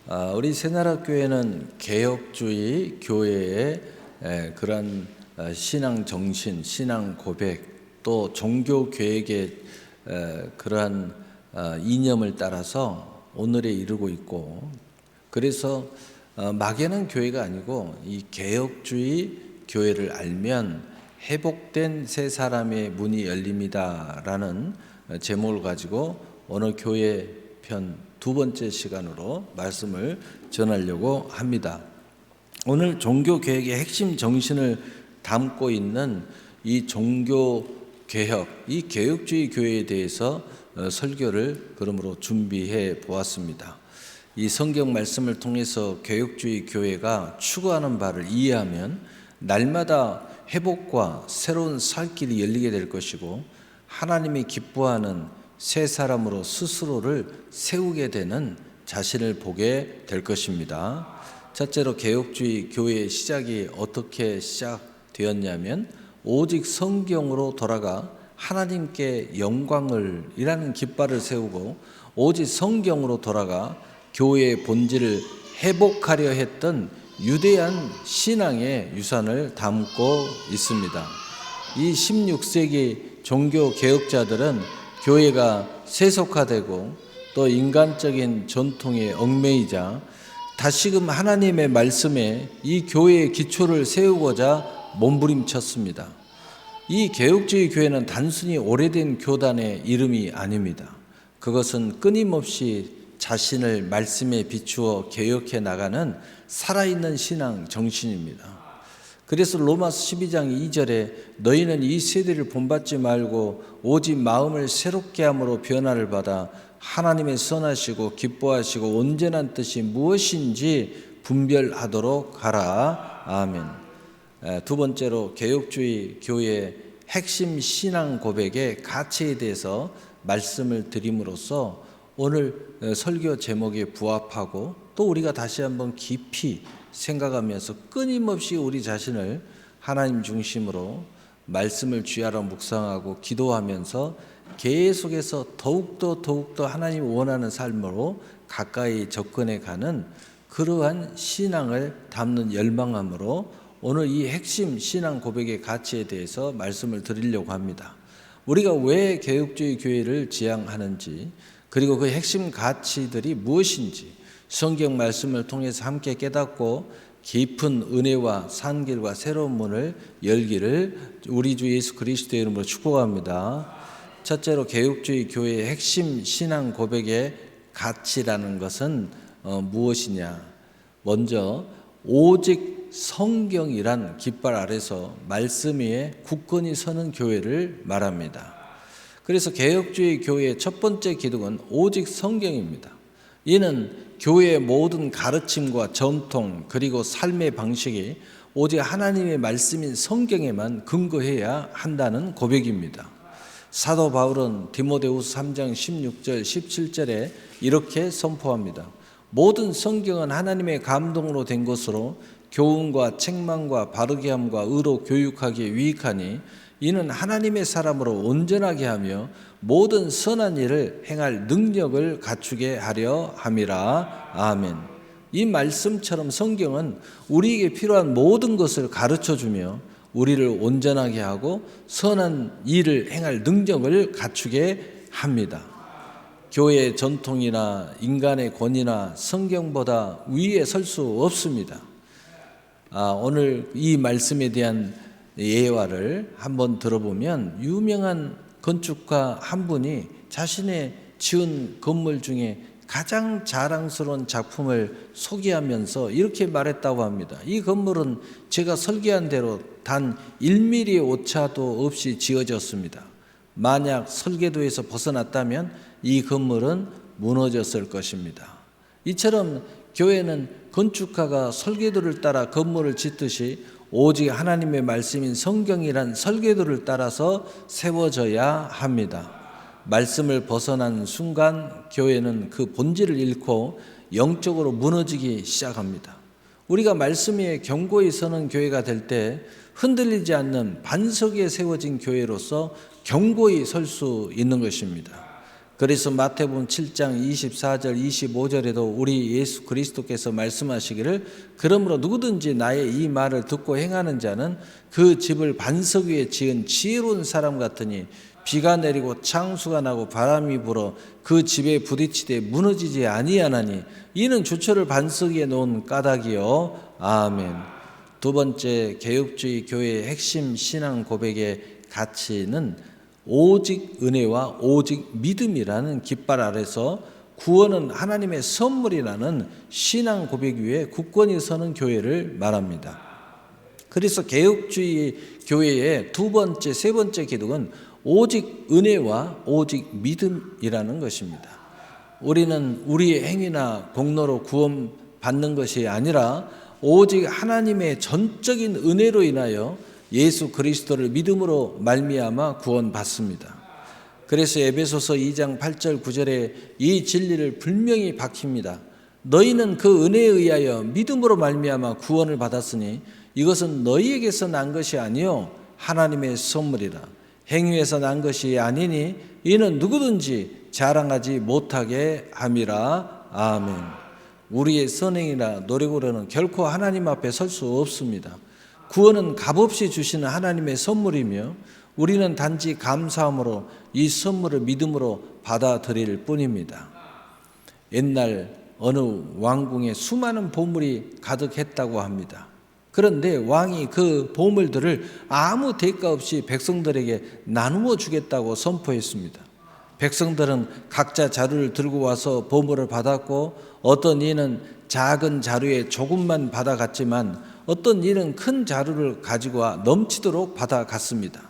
우리 새나라 교회는 개혁주의 교회의 그런 신앙 정신, 신앙 고백, 또 종교 계획의 그러한 이념을 따라서 오늘에 이르고 있고, 그래서 막연한 교회가 아니고 이 개혁주의 교회를 알면 회복된 새 사람의 문이 열립니다라는 제목을 가지고 오늘 교회 편 두 번째 시간으로 말씀을 전하려고 합니다. 오늘 종교 개혁의 핵심 정신을 담고 있는 이 종교 개혁, 이 개혁주의 교회에 대해서 설교를 그러므로 준비해 보았습니다. 이 성경 말씀을 통해서 개혁주의 교회가 추구하는 바를 이해하면 날마다 회복과 새로운 살 길이 열리게 될 것이고, 하나님이 기뻐하는 새 사람으로 스스로를 세우게 되는 자신을 보게 될 것입니다. 첫째로 개혁주의 교회의 시작이 어떻게 시작되었냐면, 오직 성경으로 돌아가 하나님께 영광을 이라는 깃발을 세우고, 오직 성경으로 돌아가 교회의 본질을 회복하려 했던 유대한 신앙의 유산을 담고 있습니다. 이 16세기 종교 개혁자들은 교회가 세속화되고 또 인간적인 전통에 얽매이자 다시금 하나님의 말씀에 이 교회의 기초를 세우고자 몸부림쳤습니다. 이 개혁주의 교회는 단순히 오래된 교단의 이름이 아닙니다. 그것은 끊임없이 자신을 말씀에 비추어 개혁해 나가는 살아있는 신앙 정신입니다. 그래서 로마서 12장 2절에 너희는 이 세대를 본받지 말고 오직 마음을 새롭게 함으로 변화를 받아 하나님의 선하시고 기뻐하시고 온전한 뜻이 무엇인지 분별하도록 하라. 아멘. 두 번째로 개혁주의 교회의 핵심 신앙 고백의 가치에 대해서 말씀을 드림으로써 오늘 설교 제목에 부합하고 또 우리가 다시 한번 깊이 생각하면서 끊임없이 우리 자신을 하나님 중심으로 말씀을 쥐하러 묵상하고 기도하면서 계속해서 더욱더 하나님이 원하는 삶으로 가까이 접근해 가는 그러한 신앙을 담는 열망함으로 오늘 이 핵심 신앙 고백의 가치에 대해서 말씀을 드리려고 합니다. 우리가 왜 개혁주의 교회를 지향하는지, 그리고 그 핵심 가치들이 무엇인지 성경 말씀을 통해서 함께 깨닫고 깊은 은혜와 산길과 새로운 문을 열기를 우리 주 예수 그리스도의 이름으로 축복합니다. 첫째로 개혁주의 교회의 핵심 신앙 고백의 가치라는 것은 무엇이냐? 먼저 오직 성경이란 깃발 아래서 말씀 위에 굳건히 서는 교회를 말합니다. 그래서 개혁주의 교회의 첫 번째 기둥은 오직 성경입니다. 이는 교회의 모든 가르침과 전통 그리고 삶의 방식이 오직 하나님의 말씀인 성경에만 근거해야 한다는 고백입니다. 사도 바울은 디모데후서 3장 16절 17절에 이렇게 선포합니다. 모든 성경은 하나님의 감동으로 된 것으로 교훈과 책망과 바르게 함과 의로 교육하기에 유익하니 이는 하나님의 사람으로 온전하게 하며 모든 선한 일을 행할 능력을 갖추게 하려 함이라. 아멘. 이 말씀처럼 성경은 우리에게 필요한 모든 것을 가르쳐주며 우리를 온전하게 하고 선한 일을 행할 능력을 갖추게 합니다. 교회의 전통이나 인간의 권위나 성경보다 위에 설 수 없습니다. 오늘 이 말씀에 대한 예화를 한번 들어보면 유명한 건축가 한 분이 자신의 지은 건물 중에 가장 자랑스러운 작품을 소개하면서 이렇게 말했다고 합니다. 이 건물은 제가 설계한 대로 단 1mm의 오차도 없이 지어졌습니다. 만약 설계도에서 벗어났다면 이 건물은 무너졌을 것입니다. 이처럼 교회는 건축가가 설계도를 따라 건물을 짓듯이 오직 하나님의 말씀인 성경이란 설계도를 따라서 세워져야 합니다. 말씀을 벗어난 순간 교회는 그 본질을 잃고 영적으로 무너지기 시작합니다. 우리가 말씀 위에 견고히 서는 교회가 될 때 흔들리지 않는 반석 위에 세워진 교회로서 견고히 설 수 있는 것입니다. 그래서 마태복음 7장 24절 25절에도 우리 예수 그리스도께서 말씀하시기를 그러므로 누구든지 나의 이 말을 듣고 행하는 자는 그 집을 반석 위에 지은 지혜로운 사람 같으니 비가 내리고 창수가 나고 바람이 불어 그 집에 부딪히되 무너지지 아니하나니 이는 주처를 반석 위에 놓은 까닭이요. 아멘. 두 번째, 개혁주의 교회의 핵심 신앙 고백의 가치는 오직 은혜와 오직 믿음이라는 깃발 아래서 구원은 하나님의 선물이라는 신앙 고백 위에 굳건히 서는 교회를 말합니다. 그래서 개혁주의 교회의 두 번째, 세 번째 기둥은 오직 은혜와 오직 믿음이라는 것입니다. 우리는 우리의 행위나 공로로 구원받는 것이 아니라 오직 하나님의 전적인 은혜로 인하여 예수 그리스도를 믿음으로 말미암아 구원받습니다. 그래서 에베소서 2장 8절 9절에 이 진리를 분명히 밝힙니다. 너희는 그 은혜에 의하여 믿음으로 말미암아 구원을 받았으니 이것은 너희에게서 난 것이 아니요 하나님의 선물이라. 행위에서 난 것이 아니니 이는 누구든지 자랑하지 못하게 함이라. 아멘. 우리의 선행이나 노력으로는 결코 하나님 앞에 설 수 없습니다. 구원은 값없이 주시는 하나님의 선물이며 우리는 단지 감사함으로 이 선물을 믿음으로 받아들일 뿐입니다. 옛날 어느 왕궁에 수많은 보물이 가득했다고 합니다. 그런데 왕이 그 보물들을 아무 대가 없이 백성들에게 나누어 주겠다고 선포했습니다. 백성들은 각자 자루를 들고 와서 보물을 받았고 어떤 이는 작은 자루에 조금만 받아갔지만 어떤 이는 큰 자루를 가지고 와 넘치도록 받아갔습니다.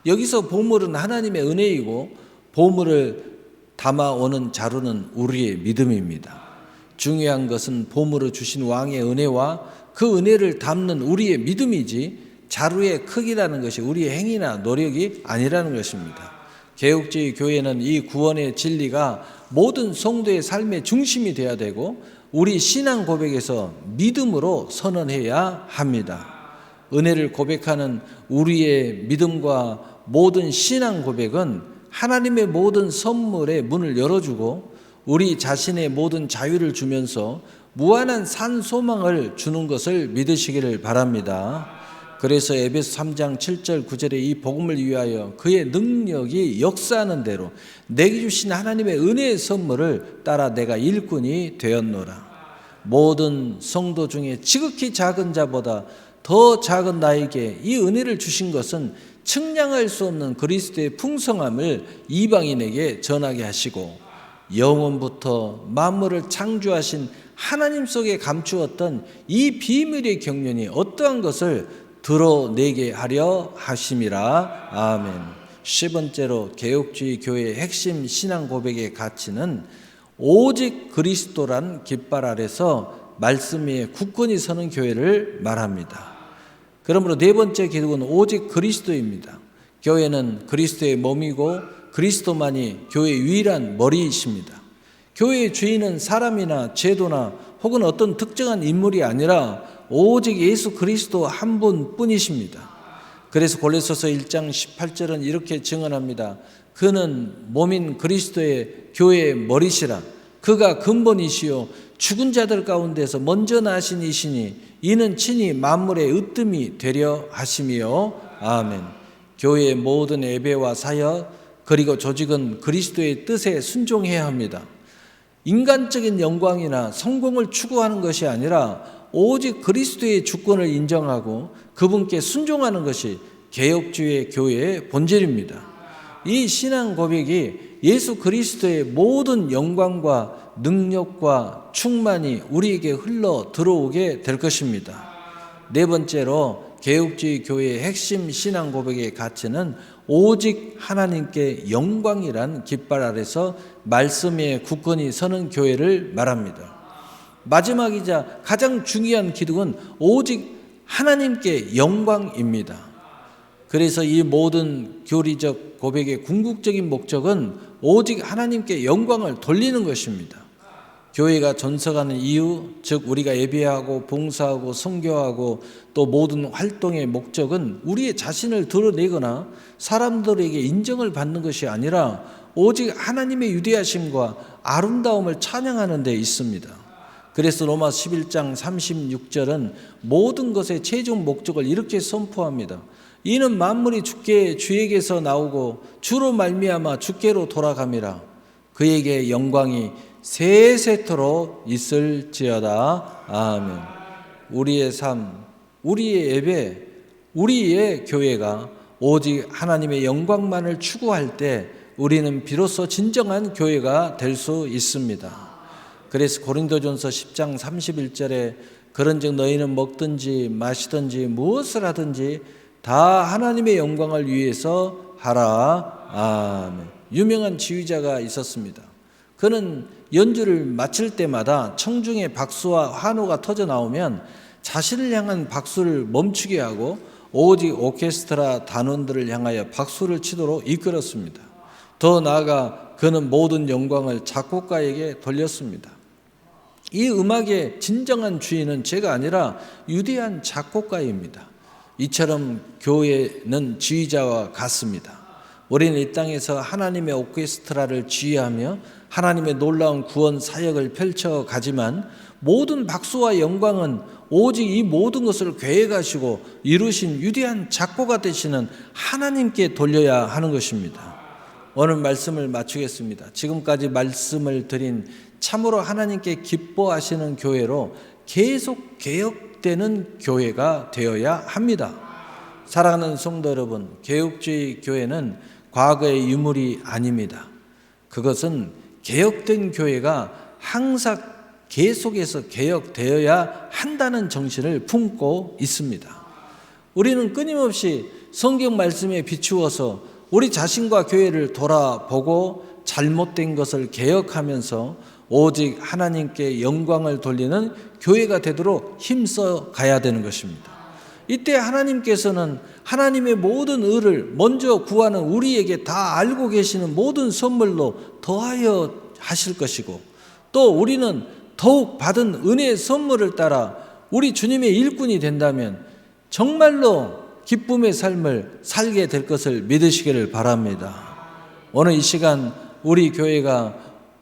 여기서 보물은 하나님의 은혜이고 보물을 담아오는 자루는 우리의 믿음입니다. 중요한 것은 보물을 주신 왕의 은혜와 그 은혜를 담는 우리의 믿음이지 자루의 크기라는 것이 우리의 행위나 노력이 아니라는 것입니다. 개혁주의 교회는 이 구원의 진리가 모든 성도의 삶의 중심이 되어야 되고 우리 신앙 고백에서 믿음으로 선언해야 합니다. 은혜를 고백하는 우리의 믿음과 모든 신앙 고백은 하나님의 모든 선물의 문을 열어주고 우리 자신의 모든 자유를 주면서 무한한 산 소망을 주는 것을 믿으시기를 바랍니다. 그래서 에베소 3장 7절 9절에 이 복음을 위하여 그의 능력이 역사하는 대로 내게 주신 하나님의 은혜의 선물을 따라 내가 일꾼이 되었노라. 모든 성도 중에 지극히 작은 자보다 더 작은 나에게 이 은혜를 주신 것은 측량할 수 없는 그리스도의 풍성함을 이방인에게 전하게 하시고 영원부터 만물을 창조하신 하나님 속에 감추었던 이 비밀의 경륜이 어떠한 것을 드러내게 하려 하심이라. 아멘. 10번째로 개혁주의 교회의 핵심 신앙 고백의 가치는 오직 그리스도란 깃발 아래서 말씀 위에 굳건히 서는 교회를 말합니다. 그러므로 네 번째 기둥은 오직 그리스도입니다. 교회는 그리스도의 몸이고 그리스도만이 교회의 유일한 머리이십니다. 교회의 주인은 사람이나 제도나 혹은 어떤 특정한 인물이 아니라 오직 예수 그리스도 한 분뿐이십니다. 그래서 골로새서 1장 18절은 이렇게 증언합니다. 그는 몸인 그리스도의 교회의 머리시라. 그가 근본이시요 죽은 자들 가운데서 먼저 나신 이시니 이는 친히 만물의 으뜸이 되려 하심이요. 아멘. 교회의 모든 예배와 사역 그리고 조직은 그리스도의 뜻에 순종해야 합니다. 인간적인 영광이나 성공을 추구하는 것이 아니라 오직 그리스도의 주권을 인정하고 그분께 순종하는 것이 개혁주의 교회의 본질입니다. 이 신앙 고백이 예수 그리스도의 모든 영광과 능력과 충만이 우리에게 흘러 들어오게 될 것입니다. 네 번째로 개혁주의 교회의 핵심 신앙 고백의 가치는 오직 하나님께 영광이란 깃발 아래서 말씀 위에 굳건히 서는 교회를 말합니다. 마지막이자 가장 중요한 기둥은 오직 하나님께 영광입니다. 그래서 이 모든 교리적 고백의 궁극적인 목적은 오직 하나님께 영광을 돌리는 것입니다. 교회가 전성하는 이유, 즉 우리가 예배하고 봉사하고 선교하고 또 모든 활동의 목적은 우리의 자신을 드러내거나 사람들에게 인정을 받는 것이 아니라 오직 하나님의 유대하심과 아름다움을 찬양하는 데 있습니다. 그래서 로마 11장 36절은 모든 것의 최종 목적을 이렇게 선포합니다. 이는 만물이 주에게서 나오고 주로 말미암아 주께로 돌아감이라. 그에게 영광이 세세토록 있을지어다. 아멘. 우리의 삶, 우리의 예배, 우리의 교회가 오직 하나님의 영광만을 추구할 때 우리는 비로소 진정한 교회가 될 수 있습니다. 그래서 고린도전서 10장 31절에 그런즉 너희는 먹든지 마시든지 무엇을 하든지 다 하나님의 영광을 위해서 하라. 아멘. 유명한 지휘자가 있었습니다. 그는 연주를 마칠 때마다 청중의 박수와 환호가 터져 나오면 자신을 향한 박수를 멈추게 하고 오직 오케스트라 단원들을 향하여 박수를 치도록 이끌었습니다. 더 나아가 그는 모든 영광을 작곡가에게 돌렸습니다. 이 음악의 진정한 주인은 제가 아니라 위대한 작곡가입니다. 이처럼 교회는 지휘자와 같습니다. 우리는 이 땅에서 하나님의 오케스트라를 지휘하며 하나님의 놀라운 구원 사역을 펼쳐가지만 모든 박수와 영광은 오직 이 모든 것을 계획하시고 이루신 위대한 작곡가 되시는 하나님께 돌려야 하는 것입니다. 오늘 말씀을 마치겠습니다. 지금까지 말씀을 드린 참으로 하나님께 기뻐하시는 교회로 계속 개혁되는 교회가 되어야 합니다. 사랑하는 성도 여러분, 개혁주의 교회는 과거의 유물이 아닙니다. 그것은 개혁된 교회가 항상 계속해서 개혁되어야 한다는 정신을 품고 있습니다. 우리는 끊임없이 성경 말씀에 비추어서 우리 자신과 교회를 돌아보고 잘못된 것을 개혁하면서 오직 하나님께 영광을 돌리는 교회가 되도록 힘써 가야 되는 것입니다. 이때 하나님께서는 하나님의 모든 의를 먼저 구하는 우리에게 다 알고 계시는 모든 선물로 더하여 하실 것이고, 또 우리는 더욱 받은 은혜의 선물을 따라 우리 주님의 일꾼이 된다면 정말로 기쁨의 삶을 살게 될 것을 믿으시기를 바랍니다. 오늘 이 시간 우리 교회가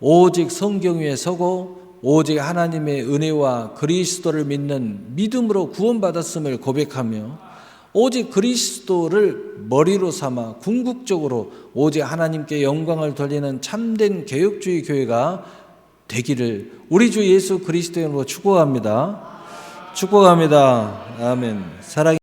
오직 성경 위에 서고 오직 하나님의 은혜와 그리스도를 믿는 믿음으로 구원받았음을 고백하며 오직 그리스도를 머리로 삼아 궁극적으로 오직 하나님께 영광을 돌리는 참된 개혁주의 교회가 되기를 우리 주 예수 그리스도의 이름으로 축복합니다. 축복합니다. 아멘. 사랑